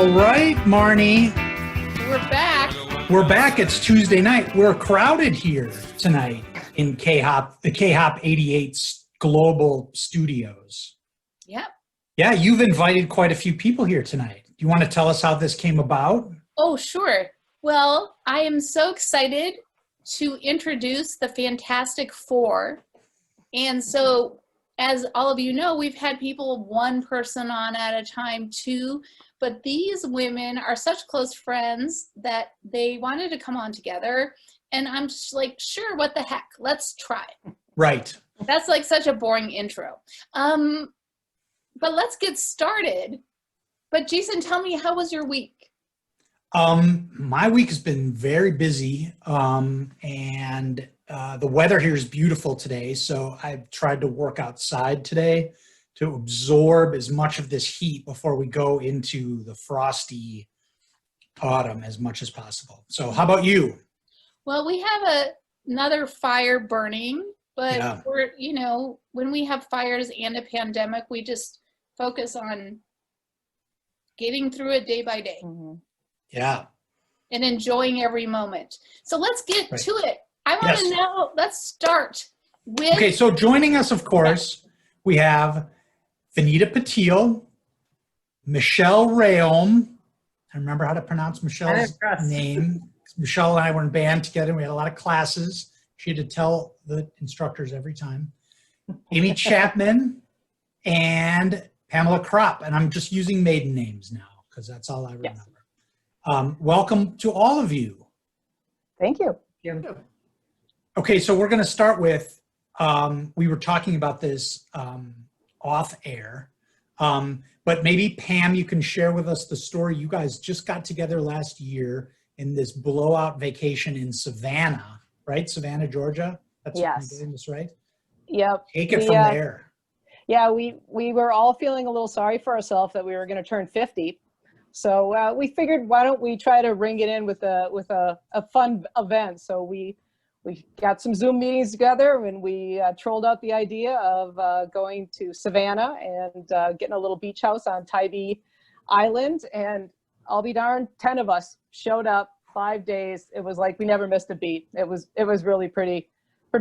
All right, Marnie. We're back. We're back. It's Tuesday night. We're crowded here tonight in KHOP, the KHOP88 global studios. Yep. Yeah, you've invited quite a few people here tonight. Do you want to tell us how this came about? Oh, sure. Well, I am so excited to introduce the Fantastic Four. And so, as all of you know, we've had people, one person on at a time, two, but these women are such close friends that they wanted to come on together. And I'm just like, sure, what the heck? Let's try. Right. That's like such a boring intro. But let's get started. But Jason, tell me, how was your week? My week has been very busy, and the weather here is beautiful today, so I've tried to work outside today to absorb as much of this heat before we go into the frosty autumn as much as possible. So how about you? Well, we have another fire burning, but Yeah. we're, when we have fires and a pandemic, we just focus on getting through it day by day. Mm-hmm. Yeah. And enjoying every moment. So let's get to it. I want to know, let's start with... Okay, so joining us, of course, we have Vinita Patil, Michele Rehaume. I remember how to pronounce Michelle's name. Michele and I were in band together. We had a lot of classes. She had to tell the instructors every time. Amy Chapman and Pamela Krop. And I'm just using maiden names now because that's all I remember. Yes. Welcome to all of you. Thank you. Okay, so we're going to start with, we were talking about this off air, but maybe Pam, you can share with us the story. You guys just got together last year in this blowout vacation in Savannah, right? Savannah, Georgia? That's yes. I'm getting this right? Yep. Take it from there. Yeah, we were all feeling a little sorry for ourselves that we were going to turn 50. So we figured, why don't we try to ring it in with a fun event? So we got some Zoom meetings together, and we trolled out the idea of going to Savannah and getting a little beach house on Tybee Island. And I'll be darned, 10 of us showed up, 5 days. It was like we never missed a beat. It was really pretty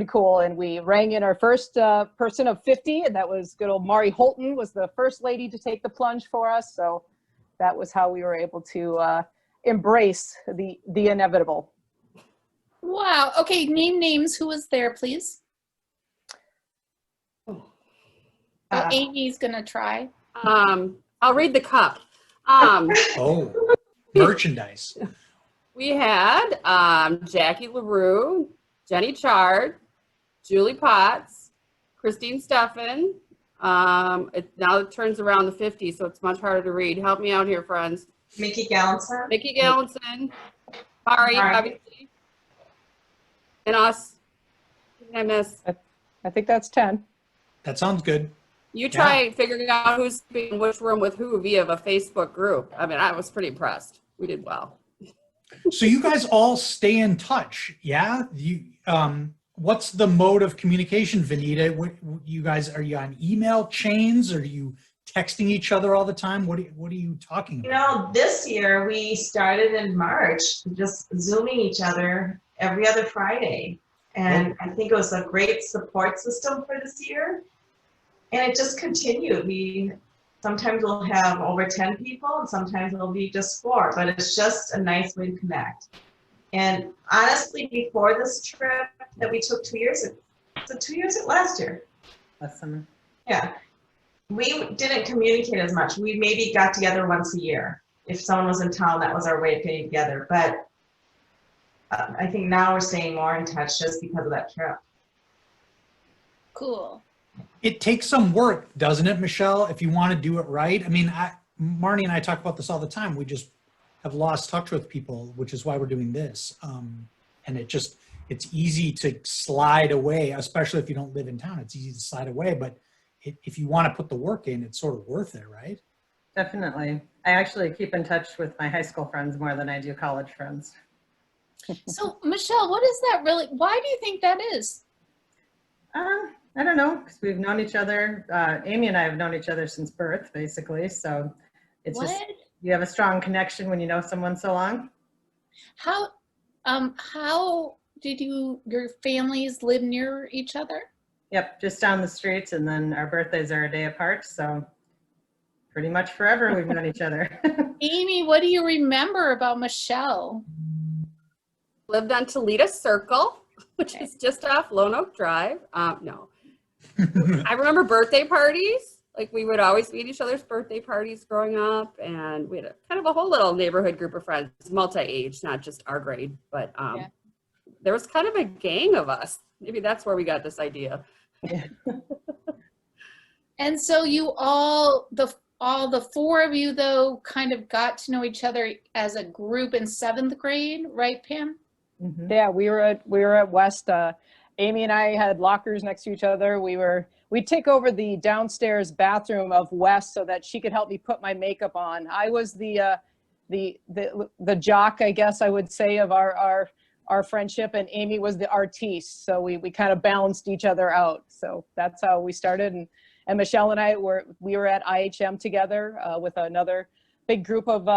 cool. And we rang in our first person of 50, and that was good old Mari Holton was the first lady to take the plunge for us. So that was how we were able to embrace the inevitable. Wow. Okay, name names. Who was there, please? Amy's going to try. I'll read the cup. Merchandise. We had Jackie LaRue, Jenny Chard, Julie Potts, Christine Steffen. Now it turns around the 50, so it's much harder to read. Help me out here, friends. Mickey Gallinson. Mickey Gallinson. Mari, obviously. And us. I miss. I think that's 10. That sounds good. You try figuring out who's in which room with who via a Facebook group. I mean, I was pretty impressed. We did well. So you guys all stay in touch, yeah? What's the mode of communication, Vinita? You guys, are you on email chains? Or are you texting each other all the time? What are you talking about? This year we started in March, just Zooming each other every other Friday. And I think it was a great support system for this year. And it just continued. Sometimes we'll have over 10 people, and sometimes it'll be just 4, but it's just a nice way to connect. And honestly, before this trip that we took 2 years ago, so 2 years last year. Last summer. Yeah. We didn't communicate as much. We maybe got together once a year. If someone was in town, that was our way of getting together. But I think now we're staying more in touch just because of that trip. Cool. It takes some work, doesn't it, Michele, if you want to do it right? I mean, Marnie and I talk about this all the time. We just have lost touch with people, which is why we're doing this. And it's easy to slide away, especially if you don't live in town. It's easy to slide away, but if you want to put the work in, it's sort of worth it, right? Definitely. I actually keep in touch with my high school friends more than I do college friends. So, Michele, what is that really? Why do you think that is? I don't know, because we've known each other. Amy and I have known each other since birth, basically. So it's what? just, You have a strong connection when you know someone so long. How did your families live near each other? Yep, just down the streets, and then our birthdays are a day apart, so pretty much forever we've known each other. Amy, what do you remember about Michele? Lived on Toledo Circle, which is just off Lone Oak Drive. No. I remember birthday parties. Like, we would always be at each other's birthday parties growing up, and we had kind of a whole little neighborhood group of friends, multi-age, not just our grade, but there was kind of a gang of us. Maybe that's where we got this idea. And so you all the four of you, though, kind of got to know each other as a group in 7th grade, right, Pam? Mm-hmm. Yeah, we were at West. Amy and I had lockers next to each other. We'd take over the downstairs bathroom of West so that she could help me put my makeup on. I was the jock, I guess I would say, of our friendship, and Amy was the artiste. So we kind of balanced each other out. So that's how we started. And Michele and I were at IHM together with another big group of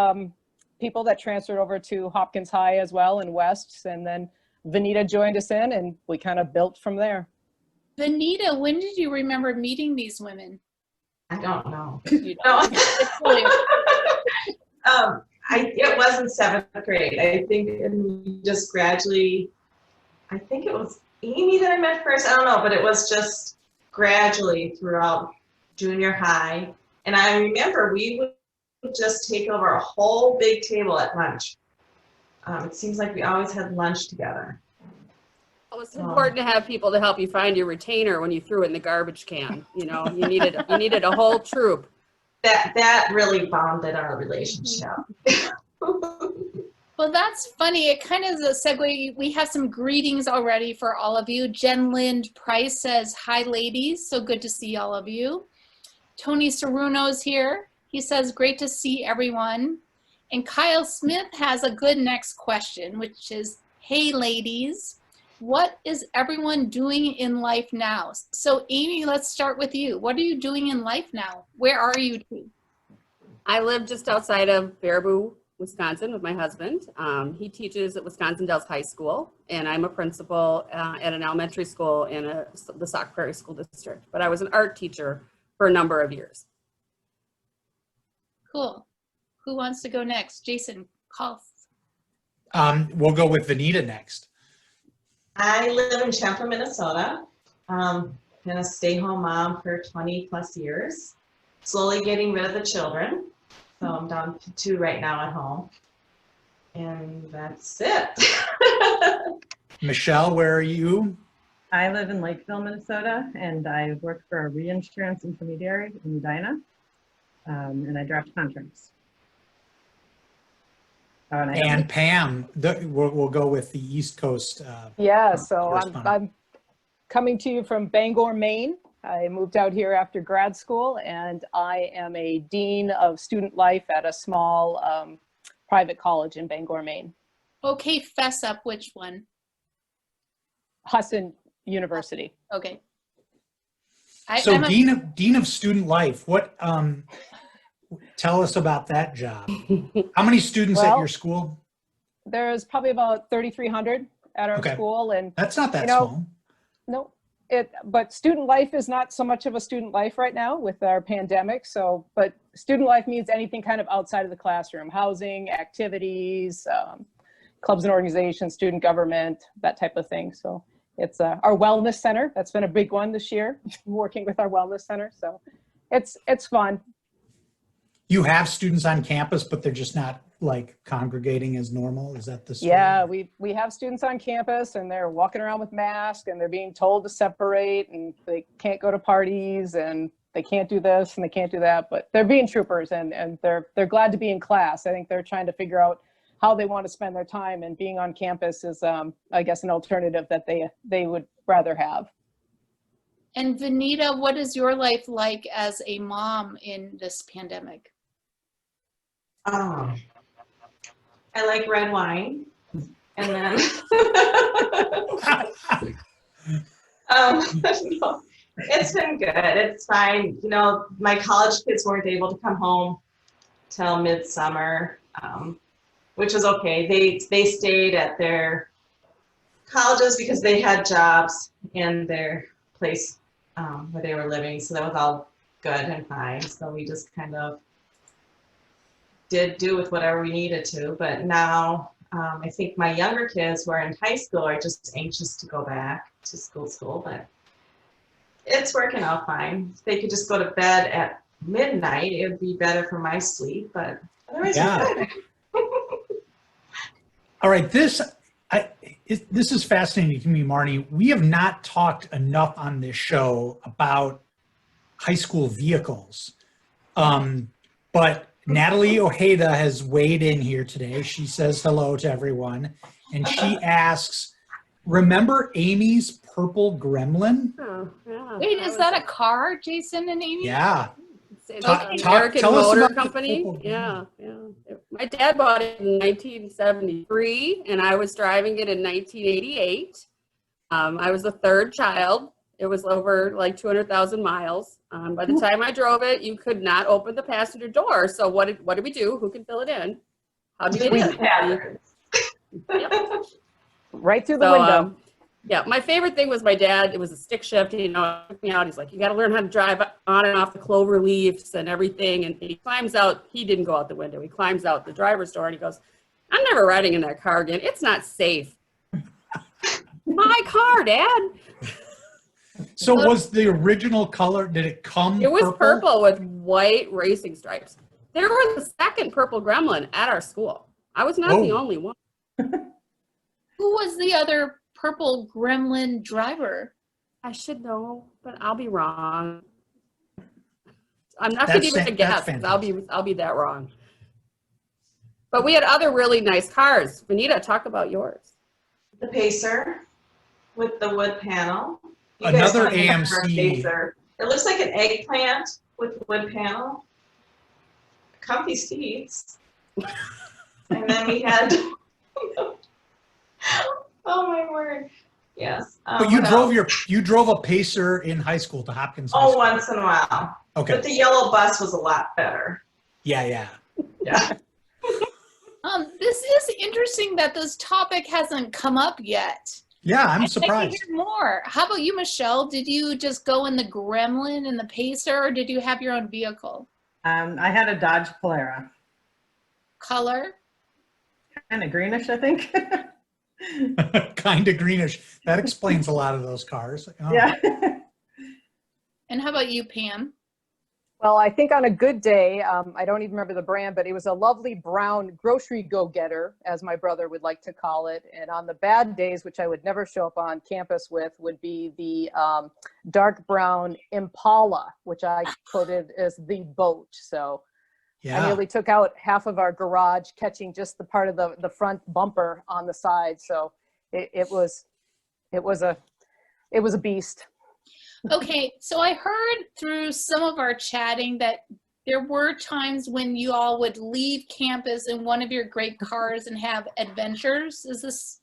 people that transferred over to Hopkins High as well in West. And then Vinita joined us in, and we kind of built from there. Vinita, when did you remember meeting these women? I don't know. You No. don't. It was in 7th grade. I think and just gradually, I think it was Amy that I met first. I don't know, but it was just gradually throughout junior high. And I remember we would just take over a whole big table at lunch. It seems like we always had lunch together. Well, it's important to have people to help you find your retainer when you threw it in the garbage can. You know, you needed a whole troop. That really bonded our relationship. Well, that's funny. It kind of is a segue. We have some greetings already for all of you. Jen Lind Price says, hi, ladies. So good to see all of you. Tony Saruno's here. He says, great to see everyone. And Kyle Smith has a good next question, which is, hey, ladies, what is everyone doing in life now? So, Amy, let's start with you. What are you doing in life now? Where are you two? I live just outside of Baraboo, Wisconsin with my husband. He teaches at Wisconsin Dells High School, and I'm a principal at an elementary school in the Sauk Prairie School District. But I was an art teacher for a number of years. Cool. Who wants to go next? Jason, call. We'll go with Vinita next. I live in Chapman, Minnesota. Been a stay-home mom for 20 plus years. Slowly getting rid of the children. So I'm down to 2 right now at home. And that's it. Michele, where are you? I live in Lakeville, Minnesota, and I work for a reinsurance intermediary in Edina, and I draft contracts. And Pam, we'll go with the East Coast. Yeah, so correspondent. I'm coming to you from Bangor, Maine. I moved out here after grad school, and I am a dean of student life at a small private college in Bangor, Maine. Okay, fess up. Which one? Husson University. Okay. So dean of student life, what, tell us about that job. How many students at your school? There's probably about 3,300 at our school, and that's not that small. No, but student life is not so much of a student life right now with our pandemic. So, but student life means anything kind of outside of the classroom: housing, activities, clubs and organizations, student government, that type of thing. So it's our wellness center. That's been a big one this year, working with our wellness center. So it's fun. You have students on campus, but they're just not like congregating as normal. Is that the story? Yeah, we have students on campus, and they're walking around with masks, and they're being told to separate, and they can't go to parties, and they can't do this and they can't do that, but they're being troopers, and they're glad to be in class. I think they're trying to figure out how they want to spend their time, and being on campus is, I guess, an alternative that they would rather have. And Vinita, what is your life like as a mom in this pandemic? I like red wine, and then no, it's been good. It's fine. You know, my college kids weren't able to come home till midsummer, which was okay. They stayed at their colleges because they had jobs in their place where they were living, so that was all good and fine. So we just kind of did do with whatever we needed to. But now I think my younger kids who are in high school are just anxious to go back to school, but it's working out fine. If they could just go to bed at midnight, it would be better for my sleep, but otherwise we're good. All right, this is fascinating to me, Marnie. We have not talked enough on this show about high school vehicles. But Natalie Ojeda has weighed in here today. She says hello to everyone. And she asks, remember Amy's purple gremlin? Oh, yeah. Wait, is that a car, Jason and Amy? Yeah. It's Talk- an talk- American tell us Motor about the Company. purple Yeah, yeah. My dad bought it in 1973, and I was driving it in 1988. I was the third child. It was over like 200,000 miles. By the time I drove it, you could not open the passenger door. So what did we do? Who can fill it in? How do we get in? Hazards. Yep. Right through the window. Yeah, my favorite thing was my dad. It was a stick shift. You know, took me out. He's like, you got to learn how to drive on and off the clover leaves and everything. And he climbs out. He didn't go out the window. He climbs out the driver's door and he goes, I'm never riding in that car again. It's not safe. My car, Dad. So was the original color, did it come It was purple with white racing stripes. There was a second purple gremlin at our school. I was not the only one. Who was the other purple gremlin driver? I should know, but I'll be wrong. I'm not going to even guess because I'll be that wrong. But we had other really nice cars. Vinita, talk about yours. The Pacer with the wood panel. You guys Another don't have our AMC. Pacer. It looks like an eggplant with wood panel. Comfy seats. And then we had, oh my word, yes. But you drove a Pacer in high school to Hopkins High Oh, School. once in a while. Okay. But the yellow bus was a lot better. Yeah. Yeah. This is interesting that this topic hasn't come up yet. Yeah, I'm I'd like surprised. to hear more. How about you, Michelle? Did you just go in the Gremlin and the Pacer, or did you have your own vehicle? I had a Dodge Polara, Color? kind of greenish, I think. Kind of greenish. That explains a lot of those cars. Oh. Yeah. And how about you, Pam? Well, I think on a good day, I don't even remember the brand, but it was a lovely brown grocery go-getter, as my brother would like to call it. And on the bad days, which I would never show up on campus with, would be the dark brown Impala, which I quoted as the boat. So Yeah. I nearly took out half of our garage, catching just the part of the front bumper on the side. So it was a beast. Okay, so I heard through some of our chatting that there were times when you all would leave campus in one of your great cars and have adventures. Is this?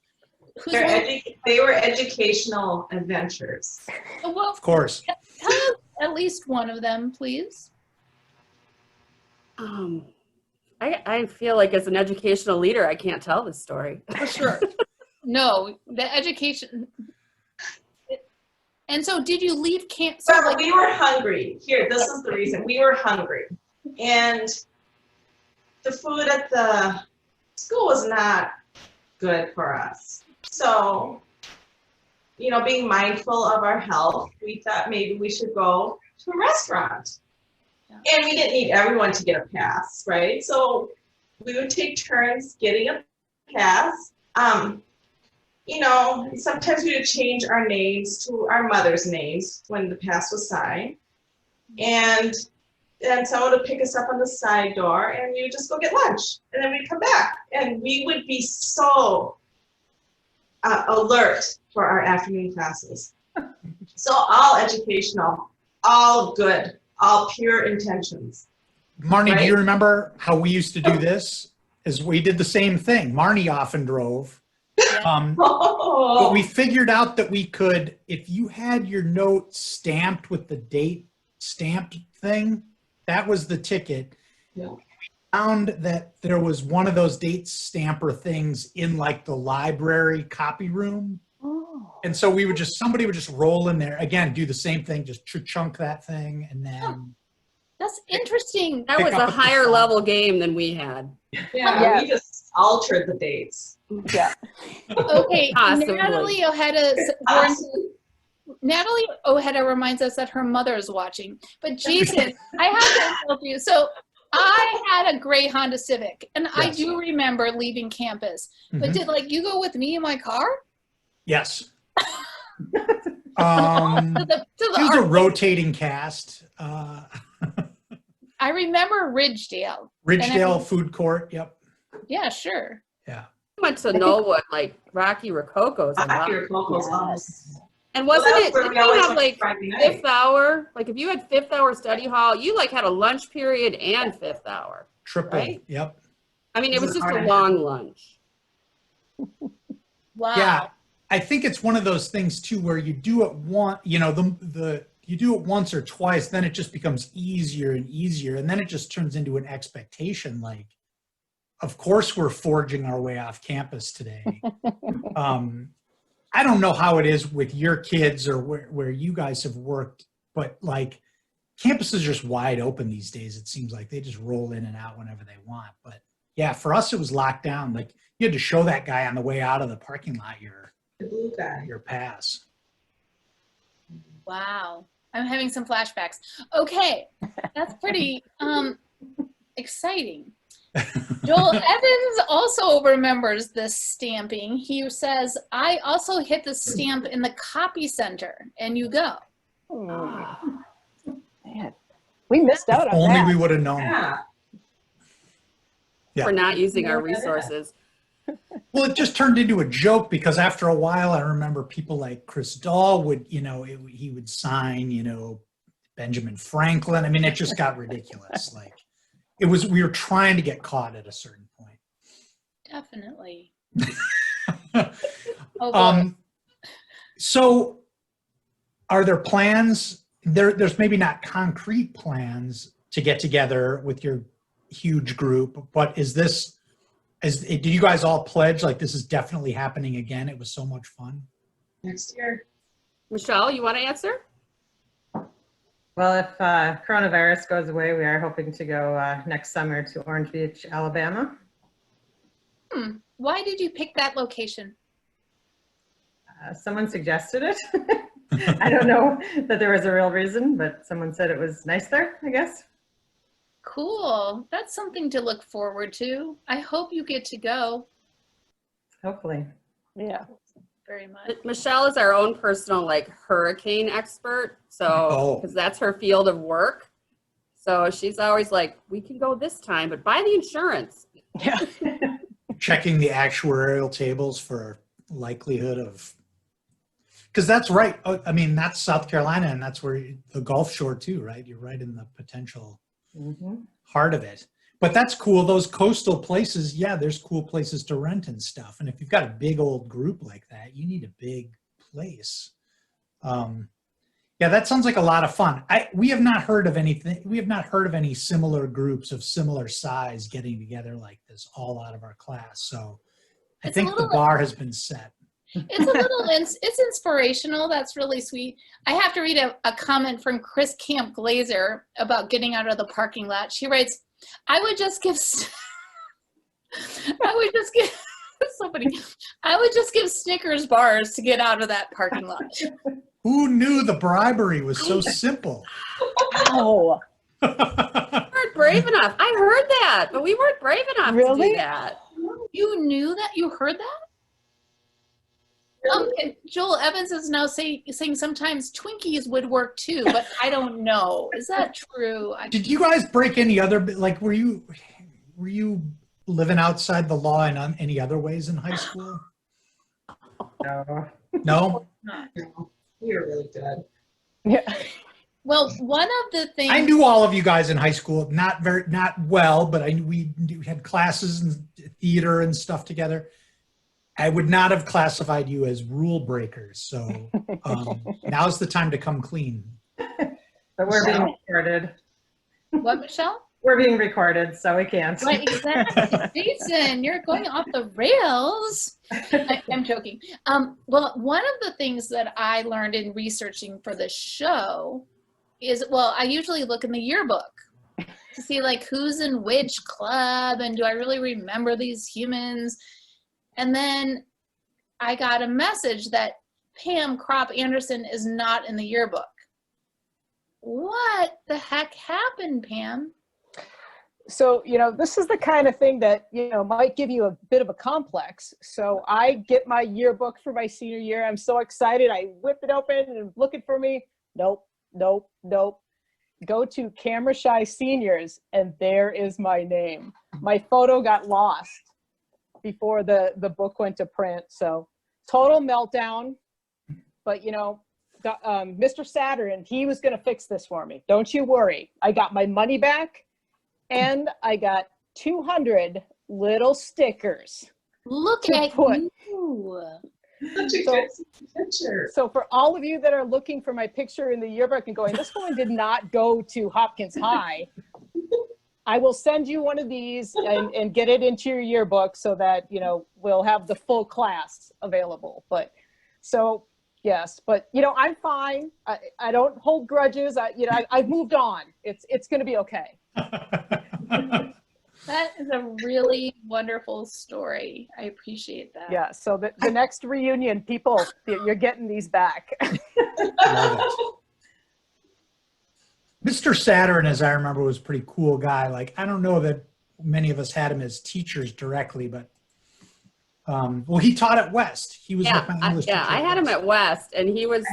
They were educational adventures. Well, Of course. tell us at least one of them, please. I feel like as an educational leader, I can't tell this story. For sure. No, the education. And so did you leave camp? So But we were hungry. Here, this is the reason. We were hungry. And the food at the school was not good for us. So, being mindful of our health, we thought maybe we should go to a restaurant. Yeah. And we didn't need everyone to get a pass, right? So we would take turns getting a pass. Sometimes we would change our names to our mother's names when the pass was signed. And then someone would pick us up on the side door and we would just go get lunch. And then we'd come back. And we would be so alert for our afternoon classes. So all educational, all good, all pure intentions. Marnie, Right? do you remember how we used to do this? Is we did the same thing. Marnie often drove. But we figured out that we could, if you had your note stamped with the date stamped thing, that was the ticket. Yeah. found that there was one of those date stamper things in like the library copy room. Oh. And so somebody would just roll in there, again, do the same thing, just chunk that thing, and then. That's interesting. That was Pick up a at the higher phone. level game than we had. Yeah, we just altered the dates. Yeah. Okay, Possibly. Natalie Ojeda reminds us that her mother is watching. But Jason, I have to help you. So I had a gray Honda Civic, and I Yes. do remember leaving campus. But Mhm. did like you go with me in my car? Yes. To the It was a arcade? rotating cast. I remember Ridgedale. Ridgedale Food Court, yep. Yeah, sure. Yeah. We went to Knollwood, like Rocky Rococo's. I like your locals Yes. And wasn't Well, it, that's where didn't we you always have went like Friday night. fifth hour? Like if you had fifth hour study hall, you like had a lunch period and fifth hour. Triple, Right? yep. I mean, it was Was it just hard a to long lunch. Wow. Yeah. I think it's one of those things too where you do it once, you do it once or twice, then it just becomes easier and easier, and then it just turns into an expectation. Like, of course, we're forging our way off campus today. I don't know how it is with your kids or where you guys have worked, but like campus is just wide open these days. It seems like they just roll in and out whenever they want. But yeah, for us, it was locked down. Like you had to show that guy on the way out of the parking lot The blue guy. your pass. Wow. I'm having some flashbacks. Okay. That's pretty exciting. Joel Evans also remembers this stamping. He says, I also hit the stamp in the copy center, and you go. Man, we missed out If on only that. we would have known. Yeah. Yeah. For not using our Yeah. resources. Well, it just turned into a joke because after a while, I remember people like Chris Dahl would, he would sign, Benjamin Franklin. I mean, it just got ridiculous. Like we were trying to get caught at a certain point. Definitely. Oh, boy. So are there plans? There's maybe not concrete plans to get together with your huge group, but did you guys all pledge like this is definitely happening again? It was so much fun. Next year. Michele, you want to answer? Well, if coronavirus goes away, we are hoping to go next summer to Orange Beach, Alabama. Why did you pick that location? Someone suggested it. I don't know that there was a real reason, but someone said it was nice there, I guess. Cool. That's something to look forward to. I hope you get to go Hopefully. Yeah. very much. Michele is our own personal like hurricane expert. So, because that's her field of work. So she's always like, we can go this time, but buy the insurance. Yeah. Checking the actuarial tables for likelihood of, because that's right. I mean, that's South Carolina, and that's where the Gulf Shore too, right? You're right in the potential heart of it. But that's cool. Those coastal places, yeah, there's cool places to rent and stuff. And if you've got a big old group like that, you need a big place. Yeah, that sounds like a lot of fun. We have not heard of anything. We have not heard of any similar groups of similar size getting together like this all out of our class. So I It's a think the little- bar has been set. It's a little, it's inspirational. That's really sweet. I have to read a comment from Chris Camp Glazer about getting out of the parking lot. She writes, I would just give Snickers bars to get out of that parking lot. Who knew the bribery was so simple? Oh, We weren't brave enough. I heard that, but we weren't brave enough to Really? do that. You knew that? You heard that? And Joel Evans is now saying sometimes Twinkies would work too, but I don't know. Is that true? Did you guys break any other, like, were you living outside the law in any other ways in high school? So No? You're really good. yeah. Well, one of the things I knew all of you guys in high school, not well, but we had classes and theater and stuff together. I would not have classified you as rule breakers. So now's the time to come clean. but we're being recorded. What, Michelle? We're being recorded, so we can't. Right, exactly. Jason, you're going off the rails. I'm joking. Well, one of the things that I learned in researching for the show is, well, I usually look in the yearbook to see like who's in which club and do I really remember these humans? And then I got a message that Pam Krop Anderson is not in the yearbook. What the heck happened, Pam? So, this is the kind of thing that, might give you a bit of a complex. So I get my yearbook for my senior year. I'm so excited. I whip it open and looking for me. Nope, nope, nope. Go to Camera Shy Seniors, and there is my name. My photo got lost before the book went to print. So total meltdown. But, Mr. Saturn, he was going to fix this for me. Don't you worry. I got my money back. And I got 200 little stickers. Look at you. Such a good picture. So for all of you that are looking for my picture in the yearbook and going, this woman did not go to Hopkins High, I will send you one of these and get it into your yearbook so that, we'll have the full class available. But so, yes, but, I'm fine. I don't hold grudges. I've moved on. It's going to be okay. That is a really wonderful story. I appreciate that. Yeah, so the next reunion, people, you're getting these back. Love it. Mr. Saturn, as I remember, was a pretty cool guy. Like, I don't know that many of us had him as teachers directly, but well, he taught at West. He was my English teacher. I had him at West, and he was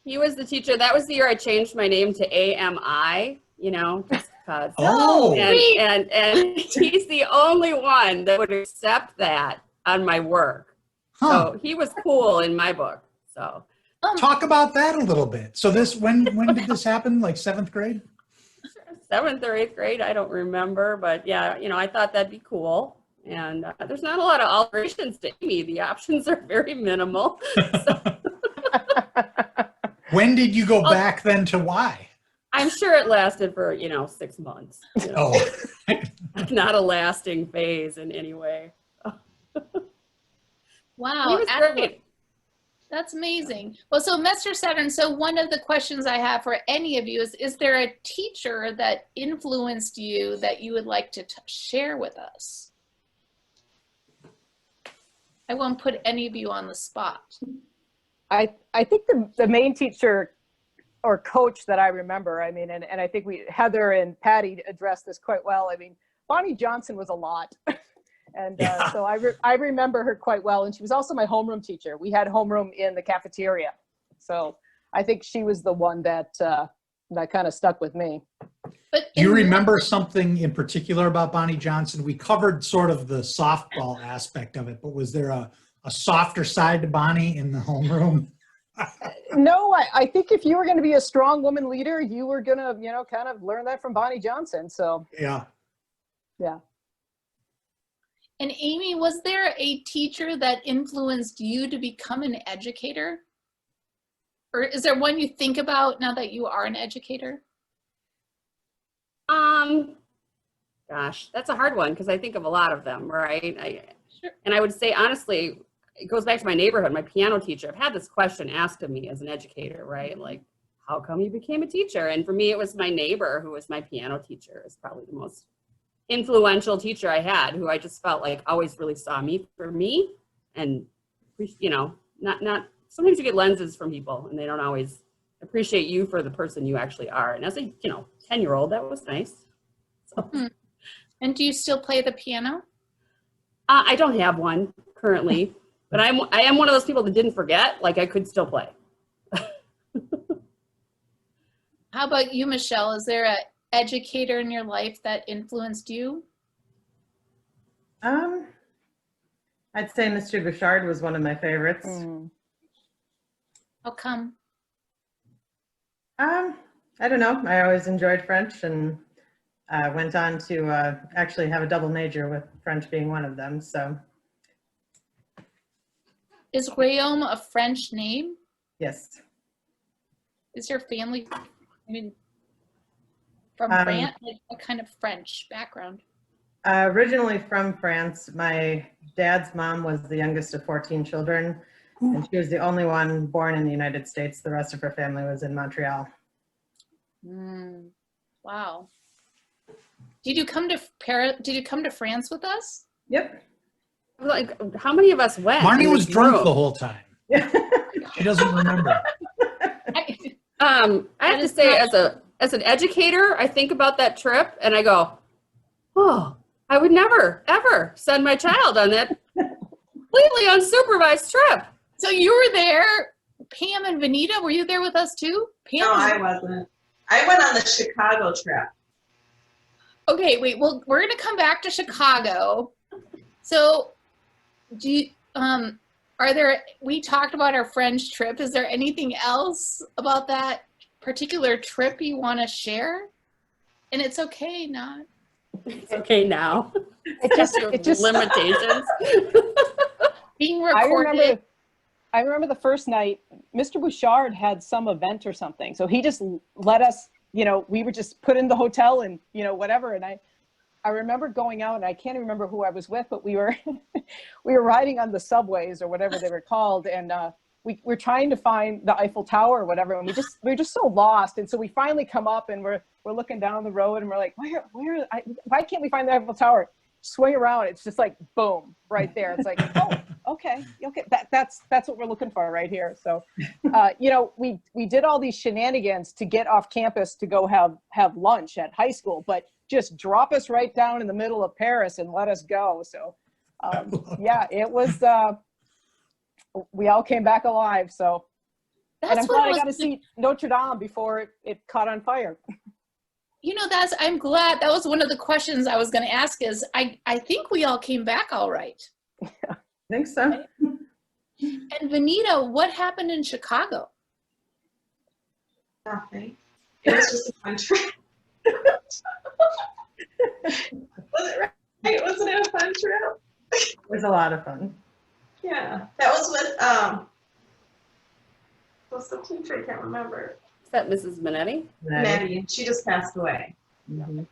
the teacher. That was the year I changed my name to AMI. Just because. Oh. And he's the only one that would accept that on my work. Huh. So he was cool in my book. So talk about that a little bit. So when did this happen? Like 7th grade? 7th or 8th grade, I don't remember, but yeah, I thought that'd be cool. And there's not a lot of alterations to Amy. The options are very minimal. So. When did you go back then to Y? I'm sure it lasted for, 6 months. Oh. Not a lasting phase in any way. Wow. He was great. That's amazing. Well, so Mr. Saturn, so one of the questions I have for any of you is there a teacher that influenced you that you would like to share with us? I won't put any of you on the spot. I think the main teacher or coach that I remember, and I think Heather and Patty addressed this quite well. Bonnie Johnson was a lot. And so I remember her quite well. And she was also my homeroom teacher. We had homeroom in the cafeteria. So I think she was the one that kind of stuck with me. But do you remember something in particular about Bonnie Johnson? We covered sort of the softball aspect of it, but was there a softer side to Bonnie in the homeroom? No, I think if you were going to be a strong woman leader, you were going to, kind of learn that from Bonnie Johnson. So, yeah. And Amy, was there a teacher that influenced you to become an educator? Or is there one you think about now that you are an educator? Gosh, that's a hard one because I think of a lot of them, right? Sure. And I would say, honestly, it goes back to my neighborhood, my piano teacher. I've had this question asked of me as an educator, right? Like, how come you became a teacher? And for me, it was my neighbor who was my piano teacher. Is probably the most influential teacher I had, who I just felt like always really saw me for me. And, not sometimes you get lenses from people and they don't always appreciate you for the person you actually are. And as a, 10-year-old, that was nice. So. And do you still play the piano? I don't have one currently. But I am one of those people that didn't forget, like I could still play. How about you, Michele? Is there an educator in your life that influenced you? I'd say Mr. Bouchard was one of my favorites. How come? I don't know. I always enjoyed French and went on to actually have a double major with French being one of them. So. Is Rehaume a French name? Yes. Is your family, From France? Like what kind of French background? Originally from France. My dad's mom was the youngest of 14 children, and she was the only one born in the United States. The rest of her family was in Montreal. Wow. Did you come to Paris? Did you come to France with us? Yep. Like, how many of us went? Marnie in was this drunk room? the whole time. She doesn't remember. I have to say, as an educator, I think about that trip and I go, oh, I would never, ever send my child on that completely unsupervised trip. So you were there, Pam and Vinita, were you there with us too? Pam No, I wasn't. I went on the Chicago trip. Okay, wait, well, we're gonna come back to Chicago. So do you, we talked about our French trip. Is there anything else about that particular trip you want to share? And it's okay not. It's okay now. It just limitations. Being recorded. I remember the first night, Mr. Bouchard had some event or something. So he just let us, we were just put in the hotel and, whatever. And I remember going out, and I can't even remember who I was with, but we were riding on the subways or whatever they were called. And we're trying to find the Eiffel Tower or whatever. And we're just so lost. And so we finally come up and we're looking down the road and we're like, why can't we find the Eiffel Tower? Swing around. It's just like, boom, right there. It's like, oh, okay. That's what we're looking for right here. So, we did all these shenanigans to get off campus to go have lunch at high school, but just drop us right down in the middle of Paris and let us go. So, yeah, it was, we all came back alive. So, and I'm glad I got to see Notre Dame before it caught on fire. I'm glad. That was one of the questions I was going to ask is I think we all came back all right. I think so. And Vinita, what happened in Chicago? Nothing. It was just a fun trip. Was it right? Wasn't it a fun trip? It was a lot of fun. Yeah. That was with what's the teacher? I can't remember. Is that Mrs. Minetti? Maddie. She just passed away. Mm-hmm.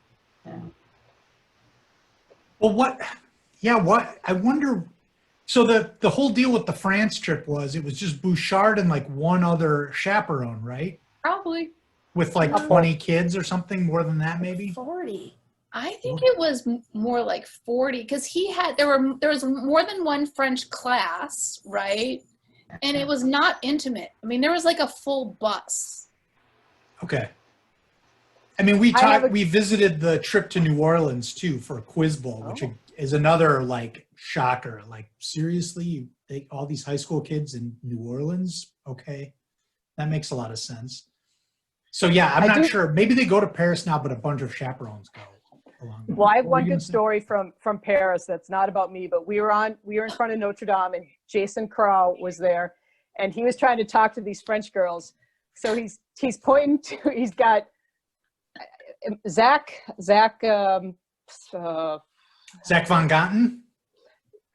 Yeah. Well, I wonder, so the whole deal with the France trip was, it was just Bouchard and like one other chaperone, right? Probably. With like 20 kids or something, more than that maybe? 40. I think it was more like 40 because there was more than one French class, right? And it was not intimate. I mean, there was like a full bus. Okay. I mean, we visited the trip to New Orleans too for a quiz bowl, which is another like shocker. Like, seriously, all these high school kids in New Orleans? Okay. That makes a lot of sense. So yeah, I'm not sure. Maybe they go to Paris now, but a bunch of chaperones go along. Well, I have one good story from Paris that's not about me, but we were in front of Notre Dame and Jason Krop was there and he was trying to talk to these French girls. So he's pointing to, he's got Zach Van Gotten?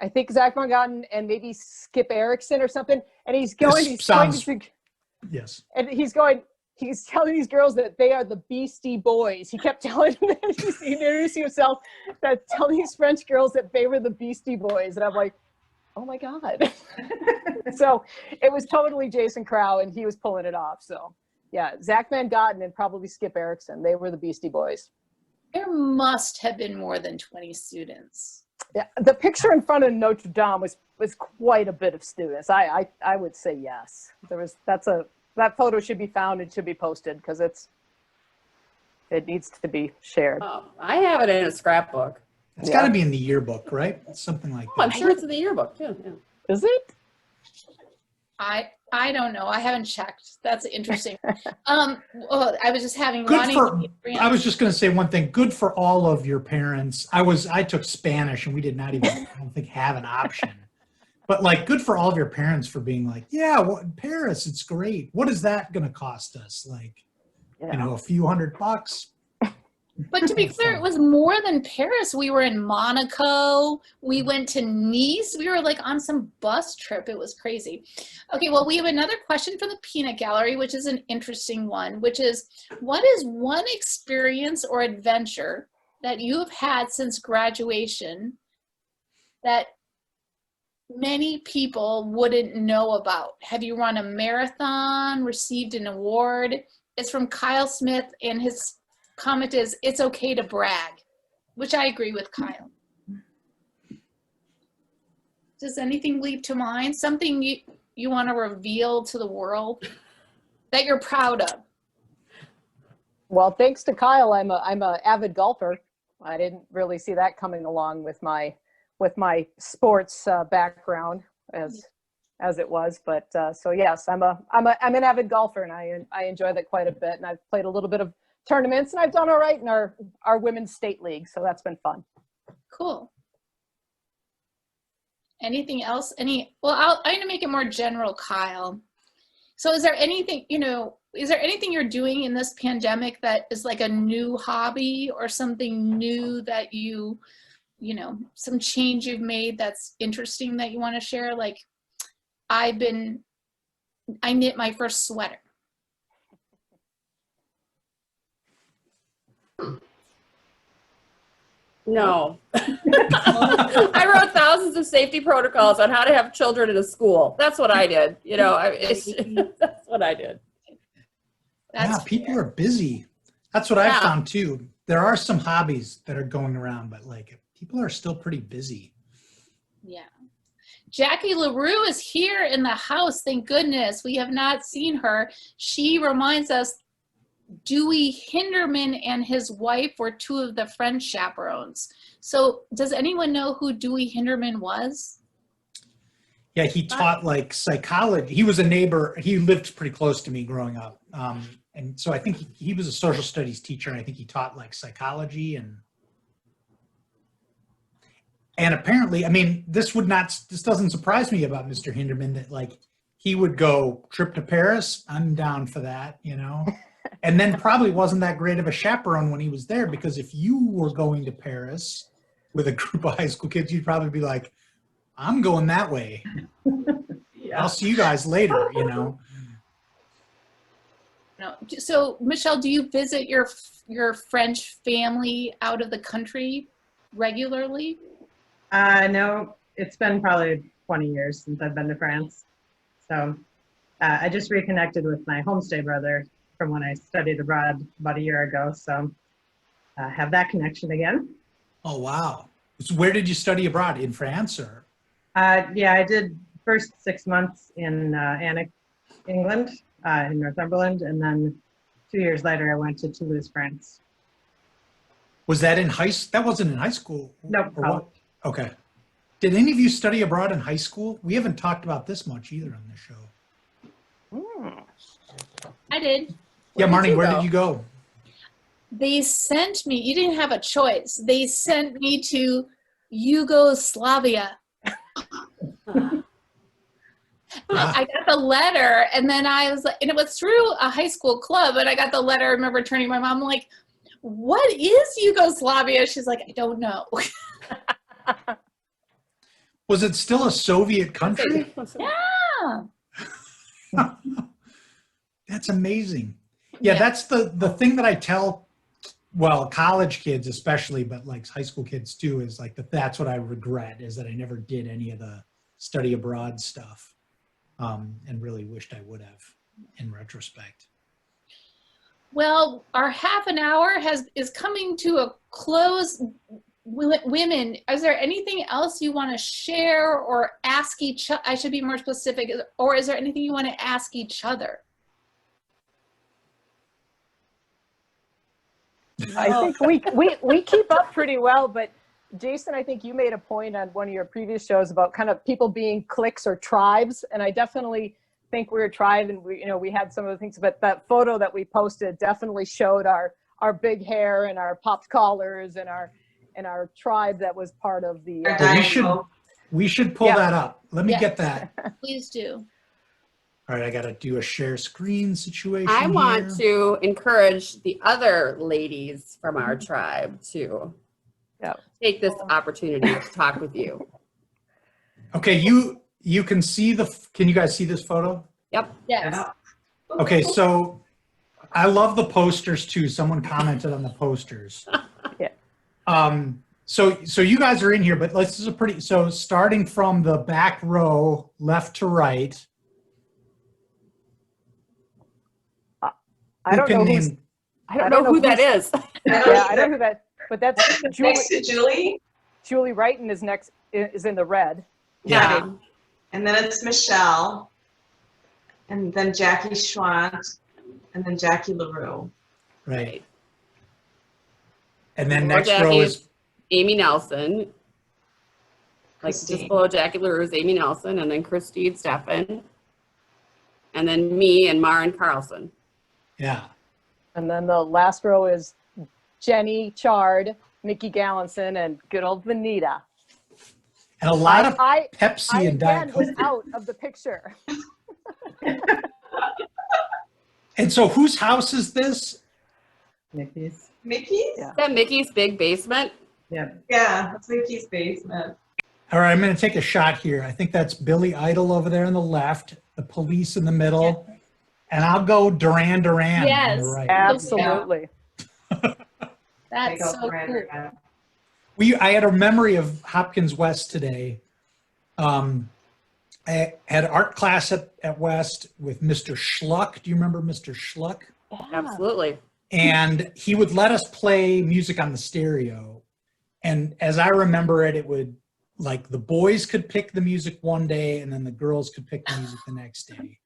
I think Zach Van Gotten and maybe Skip Erickson or something. And he's going, yes. And he's telling these girls that they are the Beastie Boys. He kept telling them that he's introducing himself, that telling these French girls that they were the Beastie Boys. And I'm like, oh my God. So it was totally Jason Crow and he was pulling it off. So yeah, Zach Van Gotten and probably Skip Erickson. They were the Beastie Boys. There must have been more than 20 students. Yeah, the picture in front of Notre Dame was quite a bit of students. I would say yes. That photo should be found and should be posted because it needs to be shared. Oh, I have it in a scrapbook. It's got to be in the yearbook, right? Something like that. I'm sure it's in the yearbook too. Yeah. Is it? I don't know. I haven't checked. That's interesting. I was just having I was just going to say one thing. Good for all of your parents. I took Spanish and we did not even, I don't think, have an option. But like, good for all of your parents for being like, yeah, well, Paris, it's great. What is that going to cost us? Like, a few $100? But to be clear, it was more than Paris. We were in Monaco. We went to Nice. We were like on some bus trip. It was crazy. Okay, well, we have another question from the Peanut Gallery, which is an interesting one, which is, what is one experience or adventure that you have had since graduation that many people wouldn't know about? Have you run a marathon, received an award? It's from Kyle Smith, and his comment is, it's okay to brag, which I agree with Kyle. Does anything leap to mind? Something you want to reveal to the world that you're proud of? Well, thanks to Kyle, I'm a avid golfer. I didn't really see that coming along with my sports background as it was, but so yes, I'm an avid golfer, and I enjoy that quite a bit, and I've played a little bit of tournaments, and I've done all right in our women's state league, so that's been fun. Cool. Anything else? Well, I'm gonna make it more general, Kyle. So is there anything, is there anything you're doing in this pandemic that is like a new hobby or something new that some change you've made that's interesting that you want to share? Like, I knit my first sweater. No. I wrote thousands of safety protocols on how to have children in a school. That's what I did. That's what I did. People are busy. That's what I've found too. There are some hobbies that are going around, but like people are still pretty busy. Yeah. Jackie LaRue is here in the house. Thank goodness. We have not seen her. She reminds us Dewey Hinderman and his wife were two of the French chaperones. So does anyone know who Dewey Hinderman was? Yeah, he taught like psychology. He was a neighbor. He lived pretty close to me growing up. And so I think he was a social studies teacher, and I think he taught like psychology and apparently, I mean, this doesn't surprise me about Mr. Hinderman, that like he would go trip to Paris. I'm down for that, and then probably wasn't that great of a chaperone when he was there, because if you were going to Paris with a group of high school kids, you'd probably be like, I'm going that way. Yeah. I'll see you guys later, No. So Michele, do you visit your French family out of the country regularly? No, it's been probably 20 years since I've been to France. So I just reconnected with my homestay brother from when I studied abroad about a year ago. So have that connection again. Oh, wow. So where did you study abroad? In France or? Yeah, I did first 6 months in Alnwick, England, in Northumberland. And then 2 years later, I went to Toulouse, France. Was that in that wasn't in high school? Nope. College. Okay. Did any of you study abroad in high school? We haven't talked about this much either on this show. I did. Yeah, Marnie, where did you go? They sent me, you didn't have a choice. They sent me to Yugoslavia. I got the letter, and then I was like, and it was through a high school club, and I got the letter. I remember turning to my mom, like, what is Yugoslavia? She's like, I don't know. Was it still a Soviet country? Yeah. That's amazing. Yeah, that's the thing that I tell, well, college kids especially, but like high school kids too, is like that's what I regret, is that I never did any of the study abroad stuff, and really wished I would have in retrospect. Well, our half an hour is coming to a close. Women, is there anything else you want to share or ask each other? I should be more specific. Or is there anything you want to ask each other? I think we keep up pretty well, but Jason, I think you made a point on one of your previous shows about kind of people being cliques or tribes, and I definitely think we're a tribe, and we had some of the things, but that photo that we posted definitely showed our big hair and our popped collars and our tribe that was part of the. We should pull that up. Let me get that. Please do. All right, I got to do a share screen situation. I want here. to encourage the other ladies from our tribe to take this opportunity to talk with you. Okay, you can see can you guys see this photo? Yep. Yes. Yeah. Okay, so I love the posters too. Someone commented on the posters. Yeah. So you guys are in here, but this is a pretty, so starting from the back row, left to right. I don't know who's, I don't know who that is. yeah, I don't know who that, but that's Julie. Next to Julie. Julie Wrighton is in the red. Yeah. And then it's Michele. And then Jackie Schwant. And then Jackie LaRue. Right. And then Below next Jackie row is is, Amy Nelson. Like Christine. just below Jackie LaRue is Amy Nelson, and then Christine Steffen. And then me and Maren Carlson. yeah. And then the last row is Jenny Chard, Nikki Gallinson, and good old Vinita. And a lot of I Pepsi and Diet again was Coke. out of the picture. And so whose house is this? Mickey's. Mickey's? Yeah. Is that Mickey's big basement? Yeah. Yeah, that's Mickey's basement. All right, I'm going to take a shot here. I think that's Billy Idol over there on the left, the Police in the middle, and I'll go Duran Duran on Yes. the right. Absolutely. That's Take so out cool. Brandon. I had a memory of Hopkins West today. I had art class at West with Mr. Schluck. Do you remember Mr. Schluck? Absolutely. And he would let us play music on the stereo. And as I remember it, it would, like, the boys could pick the music one day and then the girls could pick the music the next day.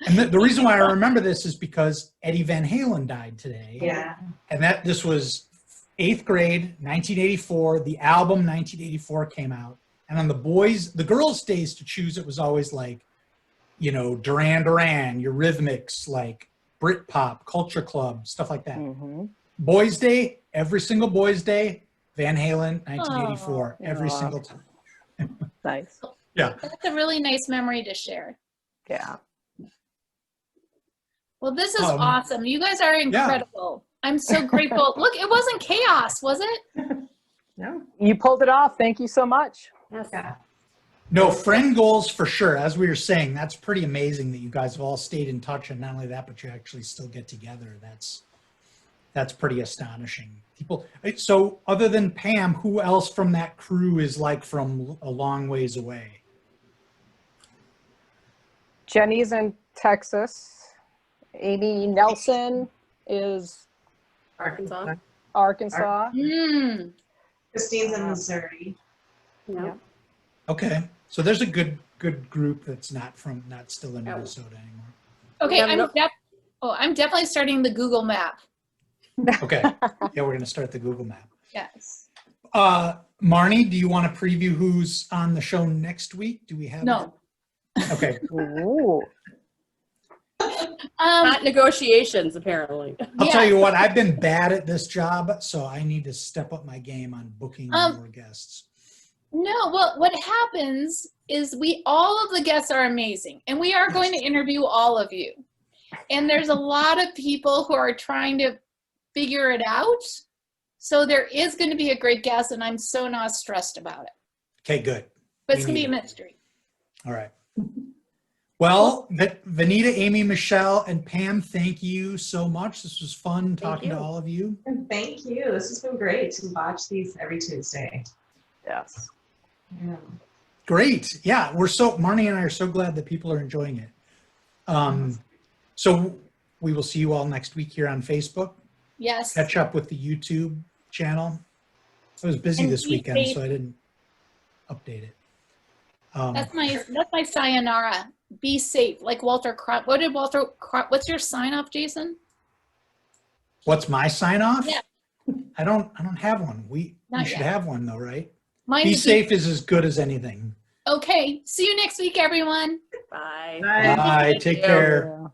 And the reason why I remember this is because Eddie Van Halen died today. Yeah. And this was 8th grade, 1984. The album 1984 came out. And on the girls' days to choose, it was always like, you know, Duran Duran, Eurythmics, like Britpop, Culture Club, stuff like that. Mm-hmm. Boys' Day, every single Boys' Day, Van Halen, 1984, every Aw. single time. Nice. Yeah. That's a really nice memory to share. Yeah. Well, this is Um, awesome. You guys are incredible. I'm so grateful. Look, it wasn't chaos, was it? No. You pulled it off. Thank you so much. Yes. Yeah. No, friend goals for sure. As we were saying, that's pretty amazing that you guys have all stayed in touch, and not only that, but you actually still get together. That's pretty astonishing. People. So other than Pam, who else from that crew is like from a long ways away? Jenny's in Texas. Amy Nelson is Arkansas. Arkansas. Mm. Christine's in Missouri. Yeah. Okay, so there's a good group that's not still in Oh. Minnesota anymore. Okay, Yeah, I'm definitely starting the Google map. Okay, yeah, we're gonna start the Google map. Yes. Marnie, do you want to preview who's on the show next week? Do we have? No. Okay. Ooh. Not negotiations, apparently. I'll Yeah. tell you what, I've been bad at this job, so I need to step up my game on booking more guests. No, well, what happens is all of the guests are amazing, and we are going to interview all of you. And there's a lot of people who are trying to figure it out. So there is going to be a great guest, and I'm so not stressed about it. Okay, good. But it's Me going to be a neither. mystery. All right. Well, Vinita, Amy, Michele, and Pam, thank you so much. This was fun talking to you. all of you. And thank you. This has been great to watch these every Tuesday. Yes. Yeah. Great. Yeah, Marnie and I are so glad that people are enjoying it. So we will see you all next week here on Facebook. Yes. Catch up with the YouTube channel. I was busy And this be weekend, safe. so I didn't update it. That's my sayonara. Be safe. Like Walter Krop. What did Walter Krop, what's your sign off, Jason? What's my sign off? Yeah. I don't have one. We Not should yet. have one though, right? Mine Be is safe is as good as anything. Okay. See you next week, everyone. Bye. Bye. Bye. Thank Take you. care. Yeah.